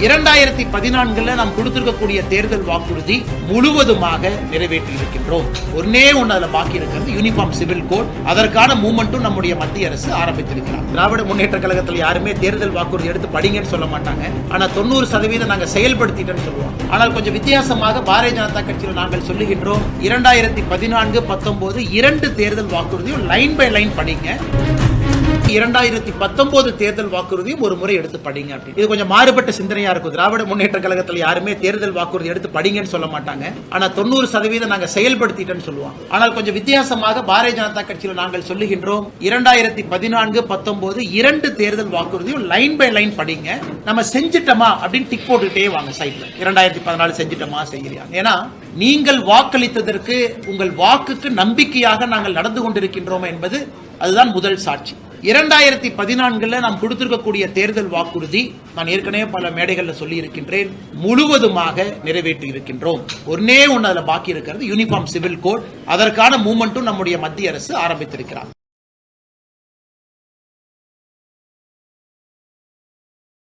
2014 நாம் கொடுத்திருக்கக்கூடிய தேர்தல் வாக்குறுதி முழுவதுமாக நிறைவேற்றி இருக்கின்றோம். ஒன்னே ஒன்னு அதுல பாக்கி இருக்கிறது யூனிஃபார்ம் சிவில் கோட். அதற்கான மூவ்மெண்ட்டும் நம்முடைய மத்திய அரசு ஆரம்பித்திருக்கிறார். திராவிட முன்னேற்ற கழகத்தில் யாருமே தேர்தல் வாக்குறுதி எடுத்து படிங்கன்னு சொல்ல மாட்டாங்க. ஆனா 90% நாங்க செயல்படுத்திட்டோம்னு சொல்லுவோம். ஆனால் கொஞ்சம் வித்தியாசமாக பாரதிய ஜனதா கட்சியில் நாங்கள் சொல்லுகின்றோம் 2014-19 2 தேர்தல் வாக்குறுதியும் லைன் பை லைன் படிங்க. 2019 தேர்தல் வாக்குறுதியும் ஒரு முறை எடுத்து படிங்க. இது கொஞ்சம் மாறுபட்ட சிந்தனையா இருக்கும். திராவிட முன்னேற்ற கழகத்தில் யாருமே தேர்தல் வாக்குறுதி எடுத்து படிங்கன்னு சொல்ல மாட்டாங்க. ஆனா 90% நாங்க செயல்படுத்திட்டோம்னு சொல்லுவோம். ஆனால் கொஞ்சம் வித்தியாசமாக பாரதிய ஜனதா கட்சியில் நாங்கள் சொல்லுகின்றோம் 2014-19 2 தேர்தல் வாக்குறுதியும் லைன் பை லைன் படிங்க. நம்ம செஞ்சிட்டோமா அப்படின்னு டிக் போட்டுட்டே வாங்க சைட்ல. 2014 செஞ்சிட்டோமா செய்யறியா? ஏன்னா நீங்கள் வாக்களித்ததற்கு உங்கள் வாக்குக்கு நம்பிக்கையாக நாங்கள் நடந்து கொண்டிருக்கின்றோம் என்பது அதுதான் முதல் சாட்சி. 2014 நாம் கொடுத்திருக்கக்கூடிய தேர்தல் வாக்குறுதி நான் ஏற்கனவே பல மேடைகளில் சொல்லி இருக்கின்றேன், முழுவதுமாக நிறைவேற்றி இருக்கின்றோம். ஒன்னே ஒன்னு அதுல பாக்கி இருக்கிறது யூனிஃபார்ம் சிவில் கோட். அதற்கான மூவ்மெண்ட்டும் நம்முடைய மத்திய அரசு ஆரம்பித்திருக்கிறார்.